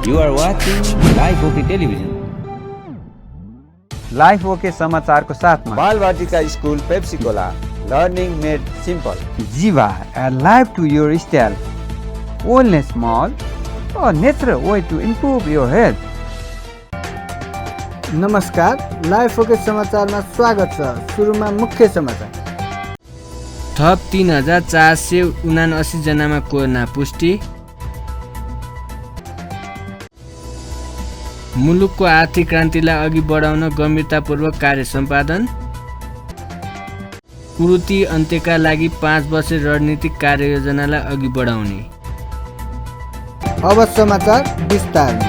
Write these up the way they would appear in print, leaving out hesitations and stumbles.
You are watching Live OK Television. Life okay समाचारको साथमा Balbatika school Pepsicola learning made simple Jiva life to your style wellness mall a natural way to improve your health. नमस्कार, life okay समाचारमा स्वागत छ। सुरुमा मुख्य समाचार। थप 3479 जनामा कोरोना पुष्टि। मुलुकको आर्थिक क्रान्तिलाई अघि बढाउन गम्भीरतापूर्वक कार्य सम्पादन। कुरीति अन्त्यका लागि 5 वर्षे रणनीतिक कार्ययोजनालाई अघि बढाउने। अब समाचार विस्तारमा।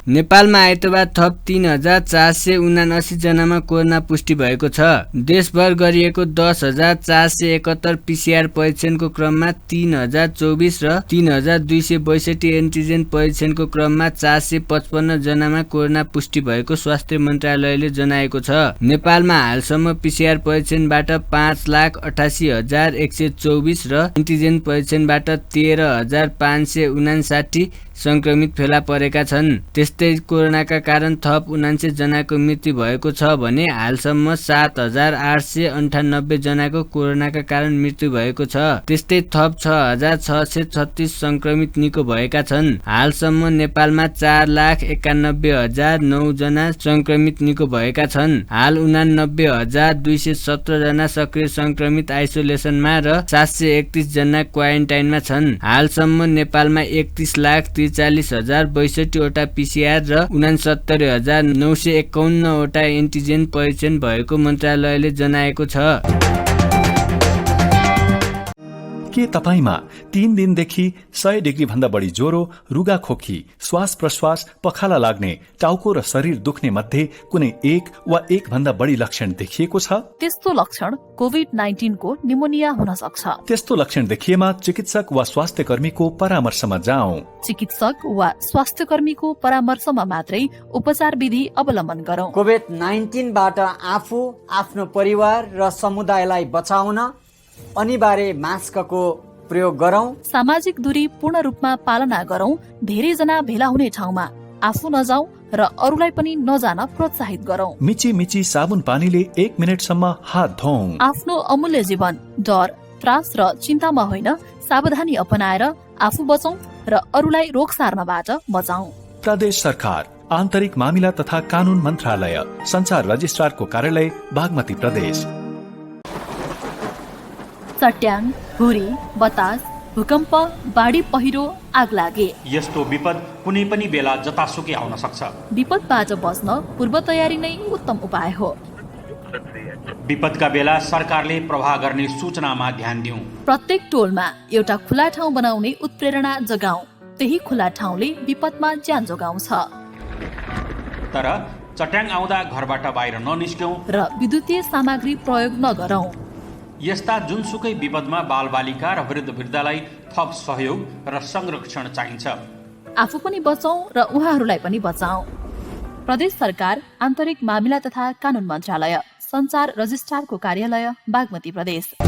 नेपालमा आइतबार थप 3479 जनामा कोरोना पुष्टि भएको छ। देशभर गरिएको 10,471 पीसीआर परीक्षणको क्रममा 3024 र 3262 एन्टिजेन परीक्षणको क्रममा 455 जनामा कोरोना पुष्टि भएको स्वास्थ्य मन्त्रालयले जनाएको छ। नेपालमा हालसम्म पीसीआर परीक्षणबाट 5,88,124 र एन्टिजेन परीक्षणबाट 13,559 संक्रमित फेला परेका छन्। त्यस्तै कोरोनाका कारण थप 79 जनाको मृत्यु भएको छ भने हालसम्म 7,898 जनाको कोरोनाका कारण मृत्यु भएको छ। त्यस्तै थप 6,636 संक्रमित निको भएका छन्। हालसम्म नेपालमा 4,91,009 जना संक्रमित निको भएका छन्। हाल 89,217 जना सक्रिय संक्रमित आइसोलेसनमा र 731 जना क्वारेन्टाइनमा छन्। हालसम्म नेपालमा 31,43,062 वटा पीसीआर र 69,951 वटा एन्टिजेन परीक्षण भएको मन्त्रालयले जनाएको छ। के तपाईमा 3 दिनदेखि 100 डिग्री भन्दा बढी ज्वरो, रुगा खोकी, श्वास प्रश्वास, पखाला लाग्ने, टाउको र शरीर दुख्ने मध्ये कुनै एक वा एक भन्दा बढी लक्षण देखिएको छ? त्यस्तो लक्षण कोभिड-19 को निमोनिया हुन सक्छ। त्यस्तो लक्षण देखिएमा चिकित्सक वा स्वास्थ्य कर्मीको परामर्शमा जाऔं। चिकित्सक वा स्वास्थ्य कर्मीको परामर्शमा मात्रै उपचार विधि अवलम्बन गरौं। कोभिड-19 बाट आफू, आफ्नो परिवार र समुदायलाई बचाउन अनिवार्य मास्कको प्रयोग गरौं। सामाजिक दूरी पूर्ण रूपमा पालना गरौं। धेरै जना भेला हुने ठाउँमा आफू नजाऊ र अरूलाई पनि नजान प्रोत्साहित गरौं। मिची मिची साबुन पानीले 1 मिनेटसम्म हात धौं। आफ्नो अमूल्य जीवन डर, त्रास र चिन्तामा होइन, सावधानी अपनाएर आफू बचौं र अरूलाई रोग सार्नबाट बचाऊ। प्रदेश सरकार, आन्तरिक मामिला तथा कानून मन्त्रालय, संचार रजिस्ट्रारको कार्यालय, बागमती प्रदेश। चट्याङ, हुरी, बतास, भूकम्प, बाढी पहिरो, आग लागे यस्तो विपद कुनै पनि बेला जतासुकै आउन सक्छ। विपदबाट बच्न पूर्व तयारी नै उत्तम उपाय हो। विपदका बेला सरकारले प्रवाह गर्ने सूचनामा ध्यान दिउँ। प्रत्येक टोलमा एउटा खुला ठाउँ बनाउने उत्प्रेरणा जगाऊ। त्यही खुला ठाउँले विपदमा ज्यान जोगाउँछ। तर चट्याङ आउँदा घरबाट बाहिर ननिस्क्यौं र विद्युतीय सामग्री प्रयोग नगरौं। यस्ता जुनसुकै विपदमा बालबालिका र वृद्धलाई थप सहयोग र संरक्षण चाहिन्छ। आफू पनि बचाऊ र उहाँहरूलाई पनि बचाऊ। प्रदेश सरकार, आन्तरिक मामिला तथा कानून मन्त्रालय, संचार रजिस्ट्रारको कार्यालय, बागमती प्रदेश।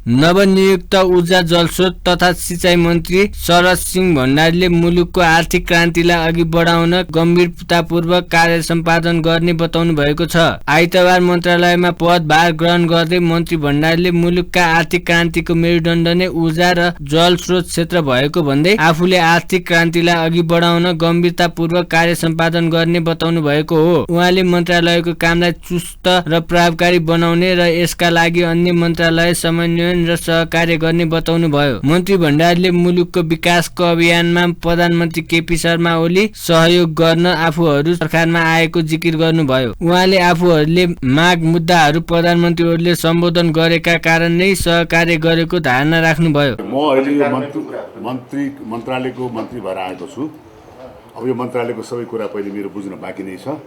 नवनियुक्त ऊर्जा जलस्रोत तथा सिंचाई मन्त्री शरद सिंह भण्डारीले मुलुकको आर्थिक क्रान्तिलाई अघि बढाउन गम्भीरतापूर्वक कार्य सम्पादन गर्ने बताउनु भएको छ। आइतबार मन्त्रालयमा पदभार ग्रहण गर्दै मन्त्री भण्डारीले मुलुकका आर्थिक क्रान्तिको मेरुदण्ड नै ऊर्जा र जलस्रोत क्षेत्र भएको भन्दै आफूले आर्थिक क्रान्तिलाई अघि बढाउन गम्भीरतापूर्वक कार्य सम्पादन गर्ने बताउनु भएको हो। उहाँले मन्त्रालयको कामलाई चुस्त र प्रभावकारी बनाउने र यसका लागि अन्य मन्त्रालय समन्वय र सहकार्य गर्ने बताउनु भयो। मन्त्री भण्डारीले मुलुकको विकासको अभियानमा प्रधानमन्त्री केपी शर्मा ओली सहयोग गर्न आफूहरू सरकारमा आएको जिकिर गर्नुभयो। उहाँले आफूहरूले माग मुद्दाहरू प्रधानमन्त्री ओलीले सम्बोधन गरेका कारण नै सहकार्य गरेको धारणा राख्नुभयो। म अहिले मन्त्रालयको मन्त्री भएर आएको छु। अब यो मन्त्रालयको सबै कुरा पहिले मेरो बुझ्न बाँकी नै छ।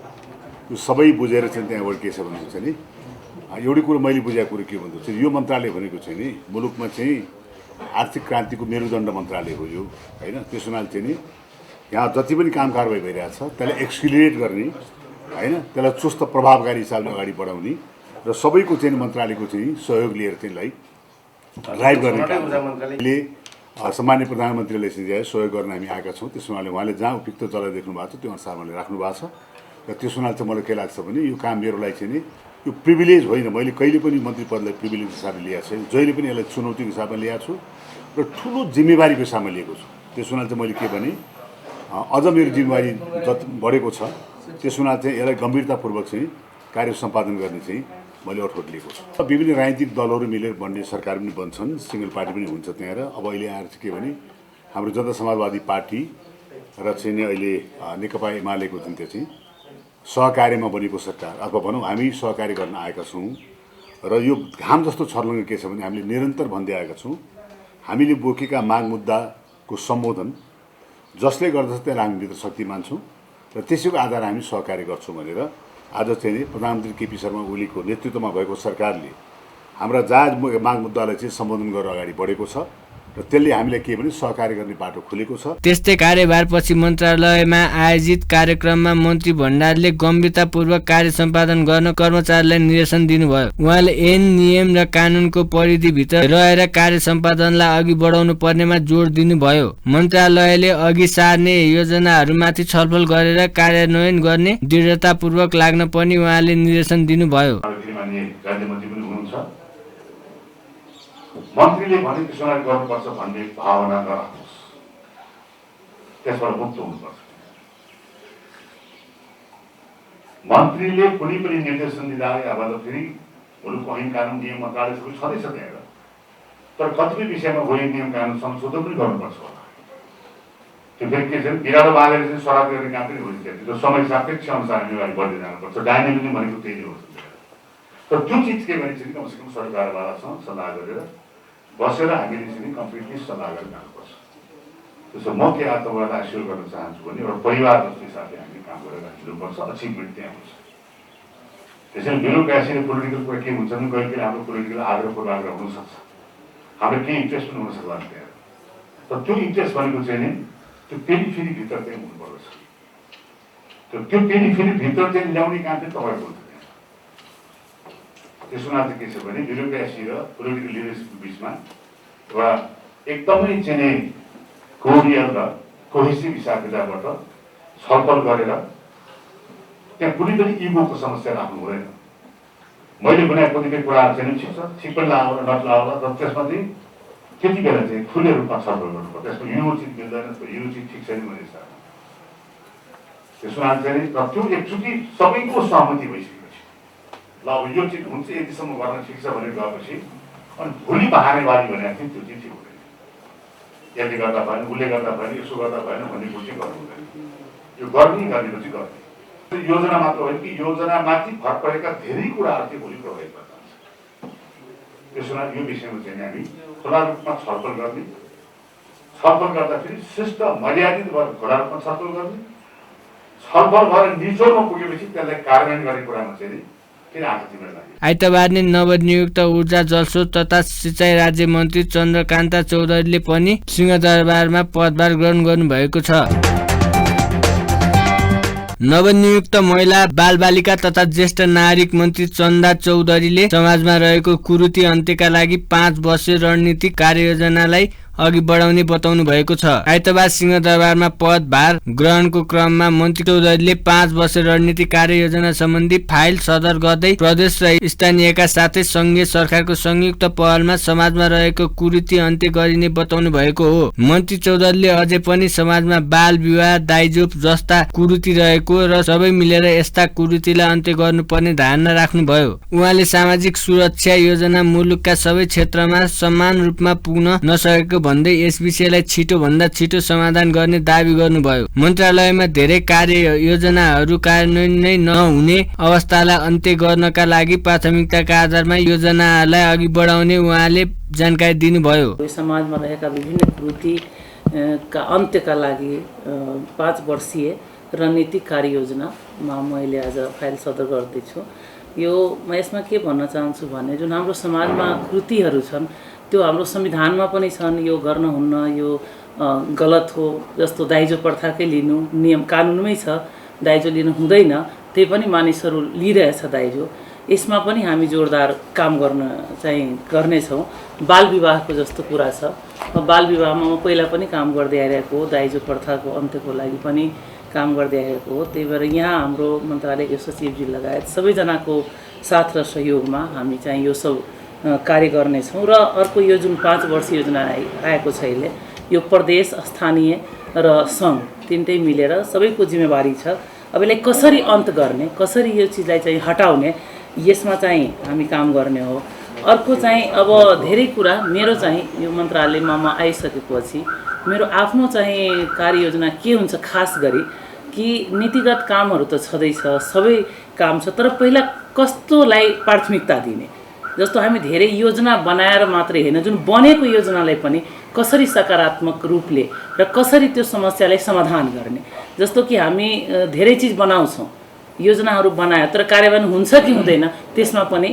यो सबै बुझेर चाहिँ त्यहाँबाट के छ भन्नुहुन्छ नि, एउटै कुरो मैले बुझेको कुरो के भन्छु, यो मन्त्रालय भनेको चाहिँ नि मुलुकमा चाहिँ आर्थिक क्रान्तिको मेरुदण्ड मन्त्रालय हो यो, होइन? त्यसो हुनाले चाहिँ नि यहाँ जति पनि काम कारबाही भइरहेको छ त्यसलाई एक्सिलरेट गर्ने, होइन, त्यसलाई चुस्त प्रभावकारी हिसाबले अगाडि बढाउने र सबैको चाहिँ मन्त्रालयको चाहिँ सहयोग लिएर त्यसलाई ड्राइभ गर्ने कामले सम्मान्य प्रधानमन्त्रीले चाहिँ सहयोग गर्न हामी आएका छौँ। त्यस हुनाले उहाँले जहाँ उपयुक्त जग्गा देख्नु भएको छ त्यो अनुसार उहाँले राख्नु भएको छ र त्यस हुनाले चाहिँ मलाई के लाग्छ भने यो काम मेरो लागि चाहिँ नि यो प्रिभिलेज होइन। मैले कहिले पनि मन्त्री पदलाई प्रिभिलेज हिसाबले लिएको छैन, जहिले पनि यसलाई चुनौतीको हिसाबमा ल्याएको छु र ठुलो जिम्मेवारीको हिसाबमा लिएको छु। त्यस हुनाले चाहिँ मैले के भने अझ मेरो जिम्मेवारी बढेको छ। त्यस हुनाले चाहिँ यसलाई गम्भीरतापूर्वक चाहिँ कार्य सम्पादन गर्ने चाहिँ मैले अठोट लिएको छु। विभिन्न राजनीतिक दलहरू मिलेर बन्ने सरकार पनि बन्छन्, सिङ्गल पार्टी पनि हुन्छ त्यहाँ। र अब अहिले आएर चाहिँ के भने हाम्रो जनता समाजवादी पार्टी र चाहिँ नि अहिले नेकपा एमालेको जुन त्यो चाहिँ सहकार्यमा बनेको सरकार अथवा भनौँ हामी सहकार्य गर्न आएका छौँ। र यो घाम जस्तो छर्लङ्ग के छ भने हामीले निरन्तर भन्दै आएका छौँ हामीले बोकेका माग मुद्दाको सम्बोधन जसले गर्दछ त्यसलाई हामीभित्र शक्ति मान्छौँ र त्यसैको आधार हामी सहकार्य गर्छौँ भनेर आज चाहिँ प्रधानमन्त्री केपी शर्मा ओलीको नेतृत्वमा भएको सरकारले हाम्रा जायज माग मुद्दालाई चाहिँ सम्बोधन गरेर अगाडि बढेको छ र त्यसले हामीलाई के भने सहकार्य गर्ने बाटो खुलेको छ। त्यस्तै कार्यभारपछि मन्त्रालयमा आयोजित कार्यक्रममा मन्त्री भण्डारीले गम्भीरतापूर्वक कार्य सम्पादन गर्न कर्मचारीलाई निर्देशन दिनुभयो। उहाँले ऐन नियम र कानुनको परिधिभित्र रहेर कार्य सम्पादनलाई अघि बढाउनु पर्नेमा जोड दिनुभयो। मन्त्रालयले अघि सार्ने योजनाहरूमाथि छलफल गरेर कार्यान्वयन गर्ने दृढतापूर्वक लाग्न पनि उहाँले निर्देशन दिनुभयो। मन्त्रीले भने त्यसलाई गर्नुपर्छ भन्ने भावना नराख्नुहोस्, त्यसबाट मुक्त हुनुपर्छ। मन्त्रीले कुनै पनि निर्देशन दिँदा अब त फेरि मुलुकको ऐन कानुन नियम मन्त्रालय सबै छँदैछ त्यहाँ, तर कतिपय विषयमा ऐन नियम कानुन संशोधन पनि गर्नुपर्छ होला। त्यो फेरि के छ बिरालो बाँधेर चाहिँ सराप गर्ने काम पनि हुन्छ। त्यो समय सापेक्ष अनुसार हामी अगाडि बढ्दै जानुपर्छ। डाइनामिक भनेको त्यही हो। तर त्यो चिज के भने चाहिँ कमसेकम सरकारवालासँग सल्लाह गरेर बसेर हामीले चाहिँ कम्प्लिटली सल्लाह गरेर जानुपर्छ। त्यसो म के तपाईँलाई एस्योर गर्न चाहन्छु भने एउटा परिवार जस्तो हिसाबले हामी काम गरेर हिँड्नुपर्छ। अचिभमेन्ट त्यहाँ हुन्छ। त्यसैले ब्युरोक्रेसी र पोलिटिकल कुरा के हुन्छ भने कहिले हाम्रो पोलिटिकल आग्रह पूर्वाग्रह हुनसक्छ, हाम्रो केही इन्ट्रेस्ट पनि हुनसक्ला त्यहाँ। तर त्यो इन्ट्रेस्ट भनेको चाहिँ नि त्यो फेरि भित्र चाहिँ हुनुपर्छ। त्यो फेरि भित्र चाहिँ ल्याउने काम चाहिँ तपाईँको हुन्छ। त्यसो हुनाले के छ भने ब्युरोक्रेसी र पोलिटिकल लिडरसिपको बिचमा एउटा एकदमै चाहिँ कोर्डियल र कोहेसिभ हिसाब किताबबाट छलफल गरेर त्यहाँ कुनै पनि इगोको समस्या राख्नु हुँदैन। मैले भने कतिपय कुराहरू चाहिँ ठिक छ, ठिक पनि लाग्यो नलाग्ला, तर त्यसमा चाहिँ त्यति बेला चाहिँ खुल्ले रूपमा छलफल गर्नुपर्छ। त्यसमा यो चिज मिल्दैन, यो चिज ठिक छैन भन्ने हिसाबमा। त्यसो हुनाले चाहिँ त्यो एकचोटि सबैको सहमति भइसक्यो ल अब यो चिज हुन्छ यतिसम्म गर्न ठिक छ भनेर गएपछि अनि भोलि बहानेबारी भनेको थियो त्यो चाहिँ ठिक हुँदैन। यसले गर्दा भएन, उसले गर्दा भएन, यसो गर्दा भएन भन्ने कुरो चाहिँ गर्नु हुँदैन। यो गरेपछि गर्ने योजना मात्र होइन कि योजनामाथि भर परेका धेरै कुराहरू चाहिँ भोलि प्रभावित गर्न जान्छ। त्यसो हुनाले यो विषयमा चाहिँ हामी खुला रूपमा छलफल गर्ने, छलफल गर्दाखेरि शिष्ट मर्यादित भएर खुला रूपमा छलफल गर्ने, छलफल भएर निचोडमा पुगेपछि त्यसलाई कार्यान्वयन गर्ने कुरामा चाहिँ आइतबार नै नवनियुक्त ऊर्जा जलस्रोत तथा सिंचाई राज्य मन्त्री चन्द्रकान्ता चौधरीले पनि सिंहदरबारमा पदभार ग्रहण गर्नुभएको छ। नवनियुक्त महिला बालबालिका तथा ज्येष्ठ नागरिक मन्त्री चन्दा चौधरीले समाजमा रहेको कुरीति अन्त्यका लागि 5 वर्षीय रणनीतिक कार्ययोजनालाई अघि बढाउने बताउनु भएको छ। आइतबार सिंहदरबारमा पदभार ग्रहणको क्रममा मन्त्री चौधरीले 5 वर्ष रणनीतिक कार्ययोजना सम्बन्धी फाइल सदर गर्दै प्रदेश र स्थानीयका साथै संघीय सरकारको संयुक्त पहलमा समाजमा रहेको कुरीति अन्त्य गरिने बताउनु भएको हो। मन्त्री चौधरीले अझै पनि समाजमा बाल विवाह, दाइजोप जस्ता कुरीति रहेको र सबै मिलेर यस्ता कुरीतिलाई अन्त्य गर्नुपर्ने धारणा राख्नुभयो। उहाँले सामाजिक सुरक्षा योजना मुलुकका सबै क्षेत्रमा समान रूपमा पुग्न नसकेको भन्दै यस विषयलाई छिटो भन्दा छिटो समाधान गर्ने दावी गर्नुभयो। मन्त्रालयमा धेरै कार्य योजनाहरू कार्यान्वयन नै नहुने अवस्थालाई अन्त्य गर्नका लागि प्राथमिकताका आधारमा योजनालाई अघि बढाउने उहाँले जानकारी दिनुभयो। समाजमा रहेका विभिन्न कुरीतिका अन्त्यका लागि 5 वर्षीय रणनीतिक कार्ययोजनामा मैले आज फाइल सदर गर्दैछु। यो म यसमा के भन्न चाहन्छु भने जुन हाम्रो समाजमा कृतिहरू छन् त्यो हाम्रो संविधानमा पनि छन्, यो गर्न हुन्न, यो गलत हो। जस्तो दाइजो प्रथाकै लिनु, नियम कानुनमै छ दाइजो लिनु हुँदैन, त्यही पनि मानिसहरू लिइरहेछ दाइजो। यसमा पनि हामी जोरदार काम गर्नेछौँ। बाल विवाहको जस्तो कुरा छ, बाल विवाहमा म पहिला पनि काम गर्दै आइरहेको हो, दाइजो प्रथाको अन्त्यको लागि पनि काम गर्दै आएको हो। त्यही भएर यहाँ हाम्रो मन्त्रालयको सचिवजी लगायत सबैजनाको साथ र सहयोगमा हामी चाहिँ यो सब कार्य गर्नेछौँ। र अर्को यो जुन 5 वर्ष योजना आएको छ, यसले यो प्रदेश, स्थानीय र सङ्घ तिनटै मिलेर सबैको जिम्मेवारी छ। अब यसलाई कसरी अन्त गर्ने, कसरी यो चिजलाई चाहिँ हटाउने, यसमा चाहिँ हामी काम गर्ने हो। अर्को चाहिँ अब धेरै कुरा मेरो चाहिँ यो मन्त्रालयमा म आइसकेपछि मेरो आफ्नो चाहिँ कार्ययोजना के हुन्छ, खास गरी कि नीतिगत कामहरू त छँदैछ, सबै काम छ, तर पहिला कस्तोलाई प्राथमिकता दिने। जस्तो हामी धेरै योजना बनाएर मात्रै होइन, जुन बनेको योजनालाई पनि कसरी सकारात्मक रूपले र कसरी त्यो समस्यालाई समाधान गर्ने। जस्तो कि हामी धेरै चिज बनाउँछौँ, योजनाहरू बनायो, तर कार्यान्वयन हुन्छ कि हुँदैन त्यसमा पनि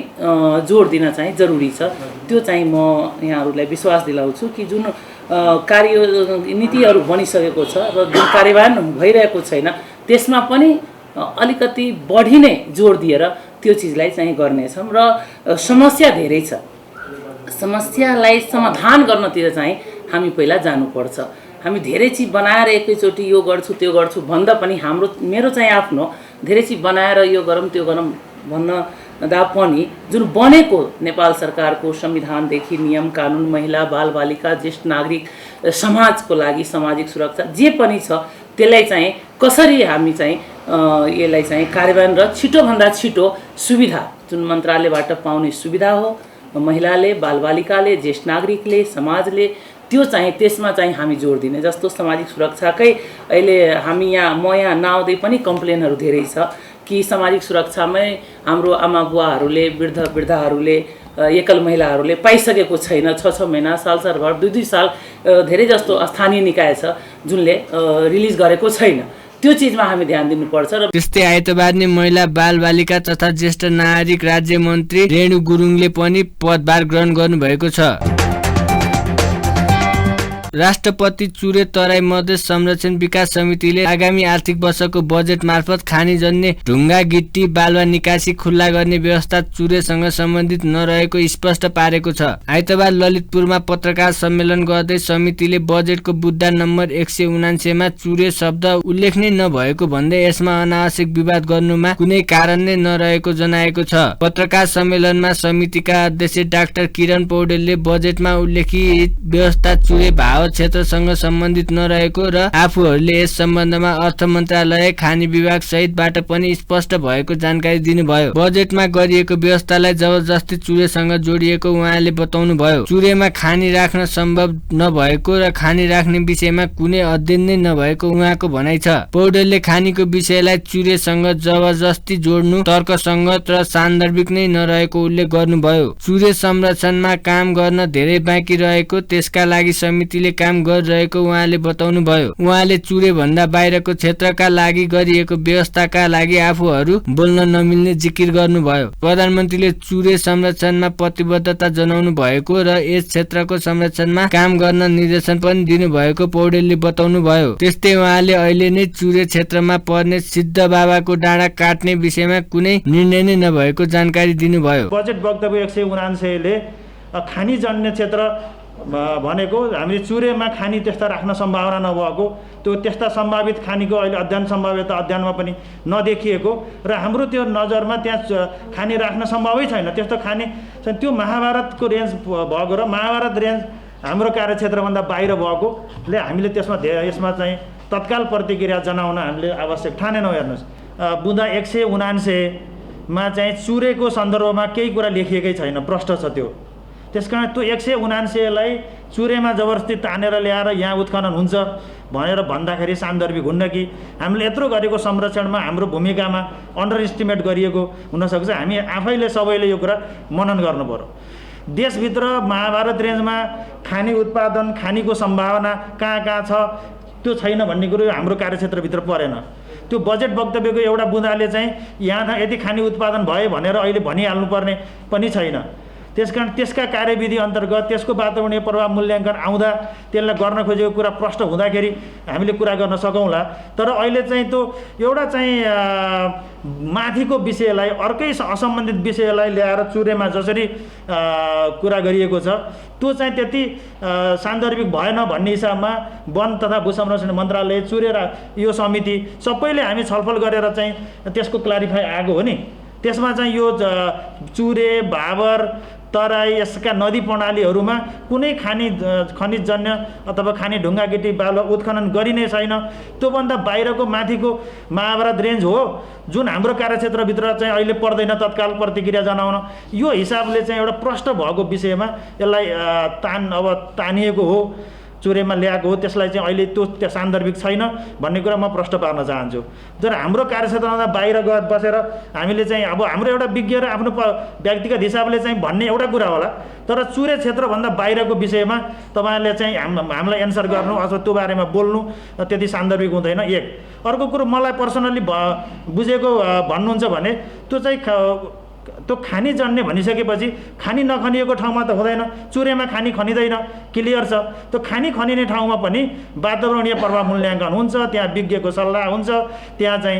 जोड दिन चाहिँ जरुरी छ। त्यो चाहिँ म यहाँहरूलाई विश्वास दिलाउँछु कि जुन नीतिहरू बनिसकेको छ र जुन कार्यान्वयन भइरहेको छैन त्यसमा पनि अलिकति बढी नै जोड दिएर त्यो चिजलाई चाहिँ गर्नेछौँ। र समस्या धेरै छ, समस्यालाई समाधान गर्नतिर चाहिँ हामी पहिला जानुपर्छ। हामी धेरै चिज बनाएर एकैचोटि यो गर्छु त्यो गर्छु भन्दा पनि मेरो चाहिँ आफ्नो धेरै चिज बनाएर यो गरौँ त्यो गरौँ भन्दा पनि जुन बनेको नेपाल सरकारको संविधानदेखि नियम कानुन, महिला बालबालिका, ज्येष्ठ नागरिक, समाजको लागि सामाजिक सुरक्षा जे पनि छ त्यसलाई चाहिँ कसरी हामी चाहिँ यसलाई चाहिँ कार्यान्वयन र छिटोभन्दा छिटो सुविधा जुन मन्त्रालयबाट पाउने सुविधा हो, महिलाले, बालबालिकाले, ज्येष्ठ नागरिकले, समाजले, त्यो चाहिँ त्यसमा चाहिँ हामी जोड दिने। जस्तो सामाजिक सुरक्षाकै अहिले हामी म यहाँ नआउँदै पनि कम्प्लेनहरू धेरै छ कि सामाजिक सुरक्षामै हाम्रो आमा बुवाहरूले, वृद्धहरूले, एकल महिलाहरूले पाइसकेको छैन। 6 महिना, सालभर, 2 साल धेरै जस्तो स्थानीय निकाय छ जुनले रिलिज गरेको छैन। त्यो चिजमा हामी ध्यान दिनुपर्छ। र त्यस्तै आइतबार नै महिला बालबालिका तथा ज्येष्ठ नागरिक राज्य मन्त्री रेणु गुरुङले पनि पदभार ग्रहण गर्नुभएको छ। राष्ट्रपति चुरे तराई मधेस संरक्षण विकास समितिले आगामी आर्थिक वर्षको बजेट मार्फत खानीजन्य ढुङ्गा गिट्टी बालुवा निकासी खुल्ला गर्ने व्यवस्था चुरेसँग सम्बन्धित नरहेको स्पष्ट पारेको छ। आइतबार ललितपुरमा पत्रकार सम्मेलन गर्दै समितिले बजेटको बुद्धा नम्बर 179 मा चुरे शब्द उल्लेखनीय नभएको भन्दै यसमा अनावश्यक विवाद गर्नुमा कुनै कारण नै नरहेको जनाएको छ। पत्रकार सम्मेलनमा समितिका अध्यक्ष डाक्टर किरण पौडेलले बजेटमा उल्लेखित व्यवस्था चुरे भाव क्षेत्रसँग सम्बन्धित नरहेको र आफूहरूले यस सम्बन्धमा अर्थ मन्त्रालय, खानी विभाग सहितबाट पनि स्पष्ट भएको जानकारी दिनुभयो। बजेटमा गरिएको व्यवस्थालाई जबरजस्ती चुरेसँग जोडिएको उहाँले बताउनुभयो। चुरेमा खानी राख्न सम्भव नभएको र खानी राख्ने विषयमा कुनै अध्ययन नै नभएको उहाँको भनाइ छ। पौडेलले खानीको विषयलाई चुरेसँग जबरजस्ती जोड्नु तर्कसङ्गत र सान्दर्भिक नै नरहेको उल्लेख गर्नुभयो। चुरे संरक्षणमा काम गर्न धेरै बाँकी रहेको, त्यसका लागि समितिले काम गरिरहेको उहाँले बताउनुभयो। उहाँले चुरे भन्दा बाहिरको क्षेत्रका लागि गरिएको व्यवस्थाका लागि आफूहरू बोल्न नमिल्ने जिकिर गर्नुभयो। प्रधानमन्त्रीले चुरे संरक्षणमा प्रतिबद्धता जनाउनु भएको र यस क्षेत्रको संरक्षणमा काम गर्न निर्देशन पनि दिनुभएको पौडेलले बताउनुभयो। त्यस्तै उहाँले अहिले नै चुरे क्षेत्रमा पर्ने सिद्ध बाबाको डाँडा काट्ने विषयमा कुनै निर्णय नै नभएको जानकारी दिनुभयो। बजेट वक्तव्य 179 ले खानी जन्य क्षेत्र भनेको हामीले चुरेमा खानी त्यस्ता राख्न सम्भावना नभएको, त्यो त्यस्ता सम्भावित खानीको अहिले अध्ययन सम्भाव्यता अध्ययनमा पनि नदेखिएको र हाम्रो त्यो नजरमा त्यहाँ खानी राख्न सम्भवै छैन। त्यस्तो खानी त्यो महाभारतको रेन्ज भएको र महाभारत रेन्ज हाम्रो कार्यक्षेत्रभन्दा बाहिर भएकोले हामीले यसमा चाहिँ तत्काल प्रतिक्रिया जनाउन हामीले आवश्यक ठानेनौँ। हेर्नुहोस्, बुँदा 179 मा चाहिँ चुरेको सन्दर्भमा केही कुरा लेखिएकै छैन, प्रष्ट छ त्यो। त्यसकारण त्यो 179 लाई चुरेमा जबरजस्ती तानेर ल्याएर यहाँ उत्खनन हुन्छ भनेर भन्दाखेरि सान्दर्भिक हुन्न कि हामीले यत्रो गरेको संरक्षणमा हाम्रो भूमिकामा अन्डर एस्टिमेट गरिएको हुनसक्छ। हामी आफैले सबैले यो कुरा मनन गर्नु पर्यो। देशभित्र महाभारत रेन्जमा खानी उत्पादन, खानीको सम्भावना कहाँ छ त्यो छैन भन्ने कुरो हाम्रो कार्यक्षेत्रभित्र परेन। त्यो बजेट वक्तव्यको एउटा बुँदाले चाहिँ यहाँ यति खानी उत्पादन भयो भनेर अहिले भनिहाल्नुपर्ने पनि छैन। त्यसकारण त्यसका कार्यविधि अन्तर्गत त्यसको वातावरणीय प्रभाव मूल्याङ्कन आउँदा त्यसलाई गर्न खोजेको कुरा प्रष्ट हुँदाखेरि हामीले कुरा गर्न सकौँला। तर अहिले चाहिँ त्यो एउटा चाहिँ माथिको विषयलाई अर्कै असम्बन्धित विषयलाई ल्याएर चुरेमा जसरी कुरा गरिएको छ त्यो चाहिँ त्यति सान्दर्भिक भएन भन्ने हिसाबमा वन तथा भू संरक्षण मन्त्रालय चुरे यो समिति सबैले हामी छलफल गरेर चाहिँ त्यसको क्लारिफाई आएको हो नि। त्यसमा चाहिँ यो चुरे भाबर तराई यसका नदी प्रणालीहरूमा कुनै खनिजजन्य अथवा खानी ढुङ्गा गिटी बालुवा उत्खनन गरिने छैन। त्योभन्दा बाहिरको माथिको महाभारत रेन्ज हो जुन हाम्रो कार्यक्षेत्रभित्र चाहिँ अहिले पर्दैन तत्काल प्रतिक्रिया जनाउन। यो हिसाबले चाहिँ एउटा प्रष्ट भएको विषयमा यसलाई तानिएको हो चुरेमा ल्याएको हो। त्यसलाई चाहिँ अहिले त्यो सान्दर्भिक छैन भन्ने कुरा म प्रश्न पार्न चाहन्छु। तर हाम्रो कार्यक्षेत्रमा बाहिर गएर बसेर हामीले चाहिँ अब हाम्रो एउटा विज्ञ र आफ्नो व्यक्तिगत हिसाबले चाहिँ भन्ने एउटा कुरा होला, तर चुरे क्षेत्रभन्दा बाहिरको विषयमा तपाईँहरूले चाहिँ हामीलाई एन्सर गर्नु अथवा त्यो बारेमा बोल्नु त्यति सान्दर्भिक हुँदैन। एक अर्को कुरो मलाई पर्सनल्ली बुझेको भन्नुहुन्छ भने त्यो चाहिँ त्यो खानी जन्ने भनिसकेपछि खानी नखनिएको ठाउँमा त हुँदैन। चुरेमा खानी खनिँदैन, क्लियर छ। त्यो खानी खनिने ठाउँमा पनि वातावरणीय प्रभाव मूल्याङ्कन हुन्छ, त्यहाँ विज्ञको सल्लाह हुन्छ, त्यहाँ चाहिँ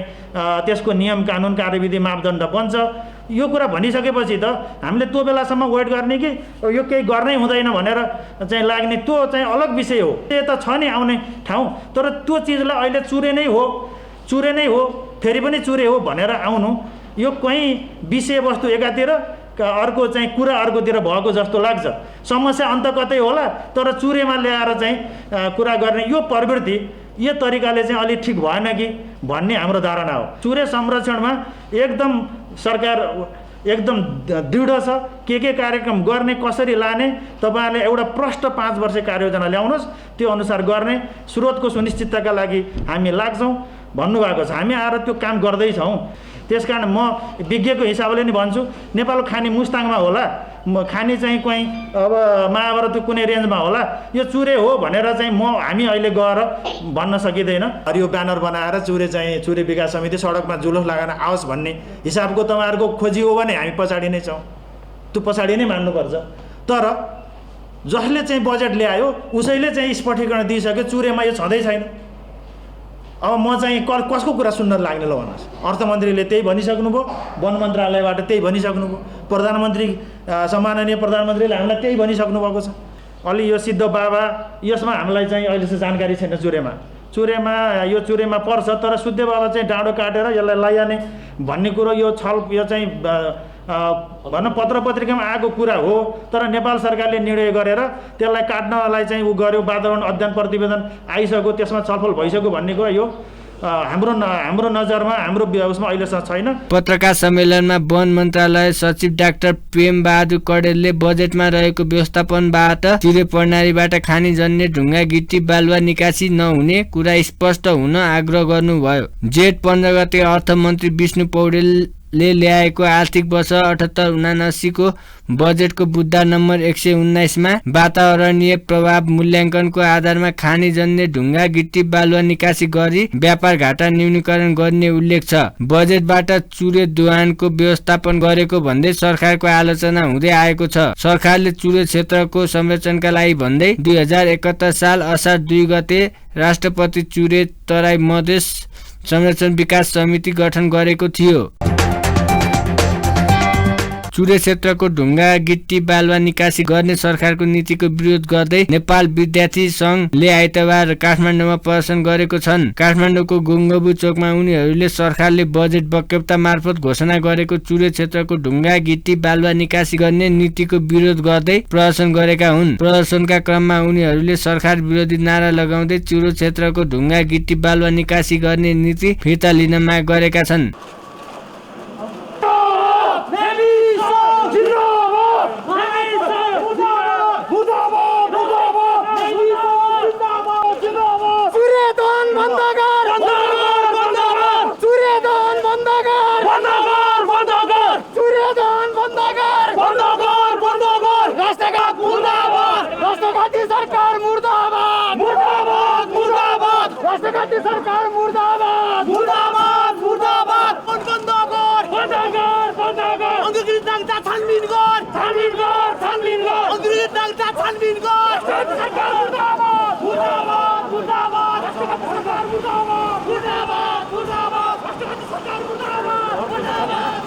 त्यसको नियम कानुन कार्यविधि मापदण्ड बन्छ। यो कुरा भनिसकेपछि त हामीले त्यो बेलासम्म वेट गर्ने कि यो केही गर्नै हुँदैन भनेर चाहिँ लाग्ने त्यो चाहिँ अलग विषय हो। त्यो त छ नि आउने ठाउँ, तर त्यो चिजलाई अहिले चुरे नै हो फेरि पनि चुरे हो भनेर आउनु यो कहीँ विषयवस्तु एकातिर अर्को चाहिँ कुरा अर्कोतिर भएको जस्तो लाग्छ। समस्या अन्त कतै होला, तर चुरेमा ल्याएर चाहिँ कुरा गर्ने यो प्रवृत्ति यो तरिकाले चाहिँ अलिक ठिक भएन कि भन्ने हाम्रो धारणा हो। चुरे संरक्षणमा एकदम सरकार एकदम दृढ छ। के कार्यक्रम गर्ने कसरी लाने तपाईँहरूले एउटा प्रष्ट 5 वर्ष कार्ययोजना ल्याउनुहोस्, त्यो अनुसार गर्ने स्रोतको सुनिश्चितताका लागि हामी लाग्छौँ भन्नुभएको छ। हामी आएर त्यो काम गर्दैछौँ। त्यसकारण म विज्ञको हिसाबले नि भन्छु नेपालको खानी मुस्ताङमा होला, खानी चाहिँ कहीँ अब महाभारतको कुनै रेन्जमा होला, यो चुरे हो भनेर चाहिँ हामी अहिले गएर भन्न सकिँदैन। हरियो ब्यानर बनाएर चुरे विकास समिति सडकमा जुलुस लगाएर आओस् भन्ने हिसाबको तपाईँहरूको खोजी हो भने हामी पछाडि नै छौँ, त्यो पछाडि नै मान्नुपर्छ। तर जसले चाहिँ बजेट ल्यायो उसैले चाहिँ स्पष्टीकरण दिइसक्यो चुरेमा यो छँदै छैन। अब म चाहिँ कसको कुरा सुन्न लाग्ने ल भन्नुहोस्। अर्थमन्त्रीले त्यही भनिसक्नुभयो, वन मन्त्रालयबाट त्यही भनिसक्नुभयो, प्रधानमन्त्री सम्माननीय प्रधानमन्त्रीले हामीलाई त्यही भनिसक्नु भएको छ। अलि यो सिद्ध बाबा यसमा हामीलाई चाहिँ अहिले चाहिँ जानकारी छैन। चुरेमा पर्छ, तर सिद्ध बाबा चाहिँ डाँडो काटेर यसलाई लैजाने भन्ने कुरो यो चाहिँ भन्न पत्र पत्रिकामा आएको कुरा हो। तर नेपाल सरकारले निर्णय गरेर त्यसलाई काट्नलाई चाहिँ गर्यो, वातावरण अध्ययन प्रतिवेदन आइसक्यो, त्यसमा छलफल भइसक्यो भन्ने कुरा यो हाम्रो नजरमा हाम्रो उसमा अहिलेसम्म छैन। पत्रकार सम्मेलनमा वन मन्त्रालय सचिव डाक्टर प्रेम बहादुर कडेलले बजेटमा रहेको व्यवस्थापनबाट चुरे प्रणालीबाट खानीजन्य ढुङ्गा गिटी बालुवा निकासी नहुने कुरा स्पष्ट हुन आग्रह गर्नुभयो। जेठ 15 गते अर्थमन्त्री विष्णु पौडेलले ल्याएको आर्थिक वर्ष 78-79 को बजेटको बुद्धा नम्बर 119 मा वातावरणीय प्रभाव मूल्याङ्कनको आधारमा खानीजन्य ढुङ्गा गिटी बालुवा निकासी गरी व्यापार घाटा न्यूनीकरण गर्ने उल्लेख छ। बजेटबाट चुरे दोहानको व्यवस्थापन गरेको भन्दै सरकारको आलोचना हुँदै आएको छ। सरकारले चुरे क्षेत्रको संरक्षणका लागि भन्दै 2071 साल असार 2 गते राष्ट्रपति चुरे तराई मधेस संरक्षण विकास समिति गठन गरेको थियो। चुरे क्षेत्रको ढुङ्गा गिट्टी बालुवा निकासी गर्ने सरकारको नीतिको विरोध गर्दै नेपाल विद्यार्थी सङ्घले आइतबार काठमाडौँमा प्रदर्शन गरेको छन्। काठमाडौँको गुङ्गबु चोकमा उनीहरूले सरकारले बजेट बक्यौता मार्फत घोषणा गरेको चुरे क्षेत्रको ढुङ्गा गिट्टी बालुवा निकासी गर्ने नीतिको विरोध गर्दै प्रदर्शन गरेका हुन्। प्रदर्शनका क्रममा उनीहरूले सरकार विरोधी नारा लगाउँदै चुरे क्षेत्रको ढुङ्गा गिट्टी बालुवा निकासी गर्ने नीति फिर्ता लिन माग गरेका छन्। सरकार मुर्दाबाद मुर्दाबाद मुर्दाबाद बंद कर अंग्रेजी छानबिन गर छानबिन गर छानबिन गर अन्तर्गत नागरिकता छानबिन गर सरकार मुर्दाबाद मुर्दाबाद मुर्दाबाद राष्ट्रपति सरकार मुर्दाबाद मुर्दाबाद मुर्दाबाद राष्ट्रपति सरकार मुर्दाबाद मुर्दाबाद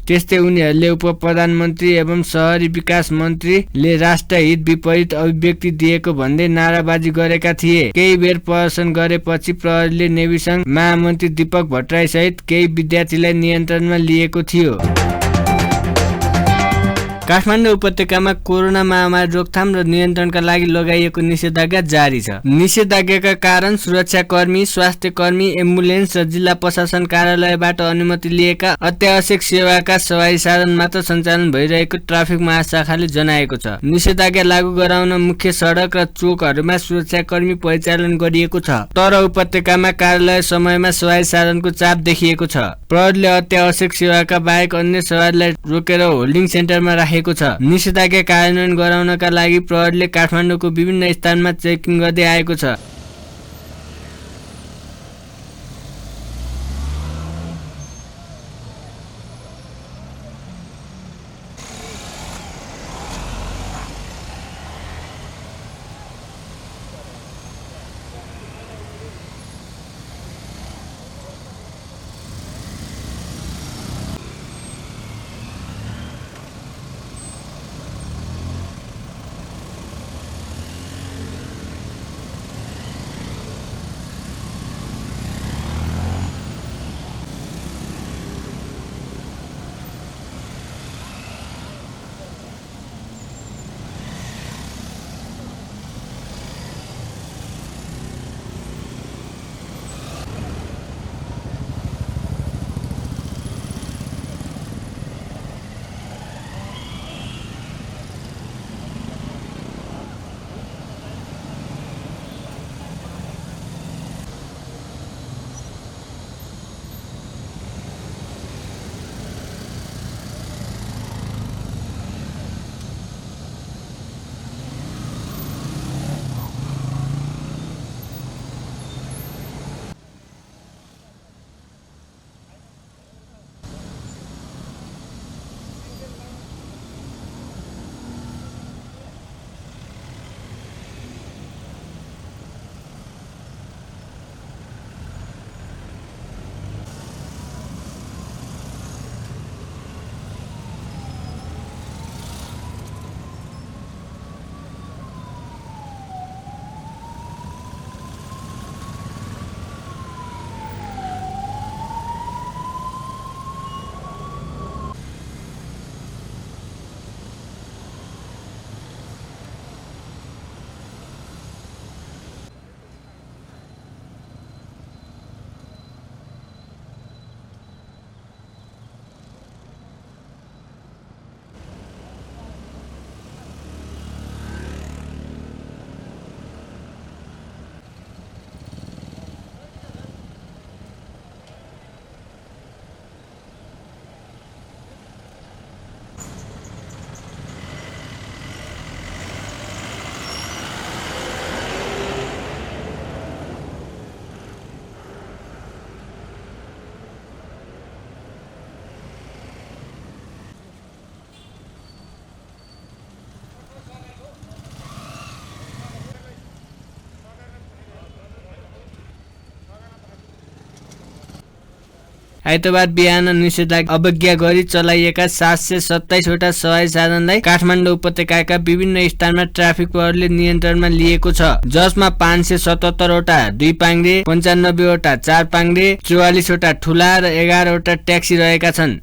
त्यस्तै उनीहरूले उप प्रधानमन्त्री एवं शहरी विकास मन्त्रीले राष्ट्रहित विपरीत अभिव्यक्ति दिएको भन्दै नाराबाजी गरेका थिए। केही बेर प्रदर्शन गरेपछि प्रहरीले नेविसङ्घ महामन्त्री दीपक भट्टराई सहित केही विद्यार्थीलाई नियन्त्रणमा लिएको थियो। काठमाडौँ उपत्यकामा कोरोना महामारी रोकथाम र नियन्त्रणका लागि लगाइएको निषेधाज्ञा जारी छ। निषेधाज्ञाका कारण सुरक्षाकर्मी, स्वास्थ्य कर्मी, एम्बुलेन्स र जिल्ला प्रशासन कार्यालयबाट अनुमति लिएका अत्यावश्यक सेवाका सवारी साधन मात्र सञ्चालन भइरहेको ट्राफिक महाशाखाले जनाएको छ। निषेधाज्ञा लागू गराउन मुख्य सडक र चोकहरूमा सुरक्षाकर्मी परिचालन गरिएको छ, तर उपत्यकामा कार्यालय समयमा सवारी साधनको चाप देखिएको छ। प्रहरीले अत्यावश्यक सेवाका बाहेक अन्य सवारीलाई रोकेर होल्डिङ सेन्टरमा राखेको छ। निषेधाज्ञा कार्यान्वयन गराउनका लागि प्रहरीले काठमाडौँको विभिन्न स्थानमा चेकिङ गर्दै आएको छ। आइतबार बिहान निषेधाज्ञा अवज्ञा गरी चलाइएका 727 वटा सवारी साधनलाई काठमाडौँ उपत्यकाका विभिन्न स्थानमा ट्राफिक प्रहरीले नियन्त्रणमा लिएको छ, जसमा 577 वटा 2 पाङ्ग्रे, 95 वटा 4 पाङ्ग्रे, 44 वटा ठुला र 11 वटा ट्याक्सी रहेका छन्।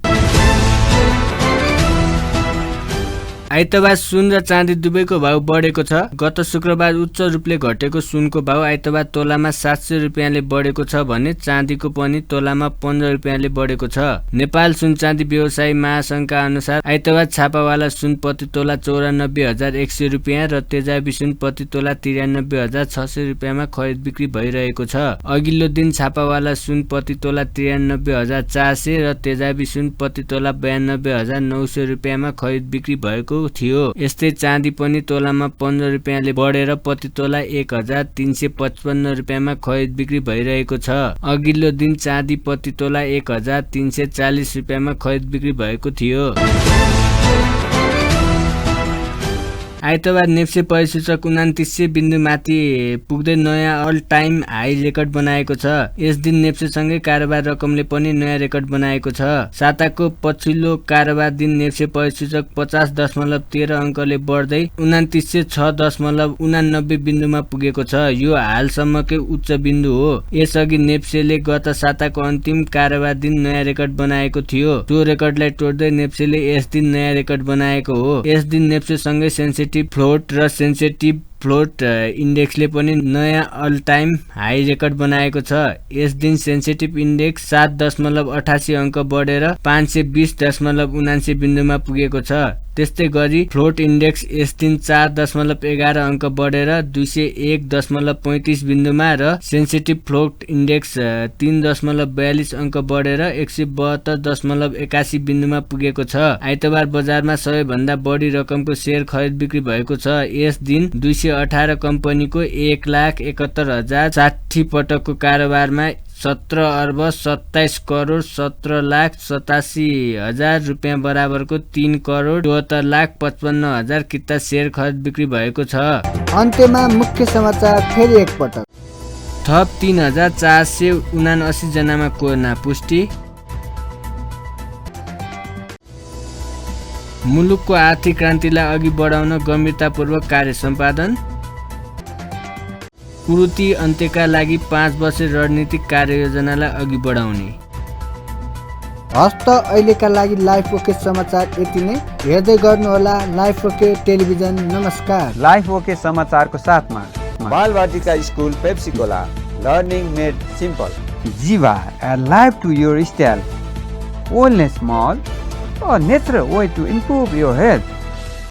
आइतबार सुन र चाँदी दुवैको भाउ बढेको छ। गत शुक्रबार उच्च रूपले घटेको सुनको भाउ आइतबार तोलामा 700 रुपियाँले बढेको छ भने चाँदीको पनि तोलामा 15 रुपियाँले बढेको छ। नेपाल सुन चाँदी व्यवसायी महासंघका अनुसार आइतबार छापावाला सुन प्रति तोला 94,100 रुपियाँ र तेजाबी सुन प्रति तोला 93,600 रुपियाँमा खरिद बिक्री भइरहेको छ। अघिल्लो दिन छापावाला सुन प्रति तोला 93,400 र तेजाबी सुन प्रति तोला 92,900 रुपियाँमा खरिद बिक्री भएको थियो। यस्तै चाँदी पनि तोलामा 15 रुपियाँले बढेर प्रति तोला 1,355 रुपियाँमा खरिद बिक्री भइरहेको छ। अघिल्लो दिन चाँदी प्रति तोला 1,340 रुपियाँमा खरिद बिक्री भएको थियो। आइतबार नेप्से परिसूचक 2900 बिन्दु माथि पुग्दै नयाँ अल टाइम हाई रेकर्ड बनाएको छ। यस दिन नेप्सेसँगै कारोबार रकमले पनि नयाँ रेकर्ड बनाएको छ। साताको पछिल्लो कारोबार दिन नेप्से परिसूचक 50.13 अङ्कले बढ्दै 2906.89 बिन्दुमा पुगेको छ। यो हालसम्मकै उच्च बिन्दु हो। यसअघि नेप्सेले गत साताको अन्तिम कारोबार दिन नयाँ रेकर्ड बनाएको थियो। त्यो रेकर्डलाई तोड्दै नेप्सेले यस दिन नयाँ रेकर्ड बनाएको हो। यस दिन नेप्सेसँगै सेन्सेटिभ फ्लोट र सेन्सेटिभ फ्लोट इन्डेक्सले पनि नयाँ अल टाइम हाई रेकर्ड बनाएको छ। यस दिन सेन्सेटिभ इन्डेक्स 7.88 अङ्क बढेर 520.79 बिन्दुमा पुगेको छ। त्यस्तै गरी फ्लोट इन्डेक्स यस दिन 4.11 अङ्क बढेर 201.35 बिन्दुमा र सेन्सेटिभ फ्लोट इन्डेक्स 3.42 अङ्क बढेर 172.81 बिन्दुमा पुगेको छ। आइतबार बजारमा सबैभन्दा बढी रकमको सेयर खरिद बिक्री भएको छ। यस दिन 218 कम्पनीको 1,71,060 पटकको कारोबारमा 17 अर्ब 27 करोड 17,87,000 रुपियाँ बराबरको 3 करोड 74,55,000 किता सेयर खरिद बिक्री भएको छ। अन्त्यमा मुख्य समाचार फेरि एकपटक। थप 3,479 जनामा कोरोना पुष्टि। मुलुकको आर्थिक क्रान्तिलाई अघि बढाउन गम्भीरतापूर्वक कार्य सम्पादन। कुरीति अन्त्यका लागि 5 वर्षे रणनीतिक कार्ययोजनालाई अघि बढाउने। हस्त अहिलेका लागि लाइफ ओके समाचार यति नै। हेर्दै गर्नुहोला लाइफ ओके टेलिभिजन। नमस्कार। लाइफ ओके समाचारको साथमा Balvatika school Pepsicola learning made simple. Jiva life to your style, wellness mall, a natural way to improve your health.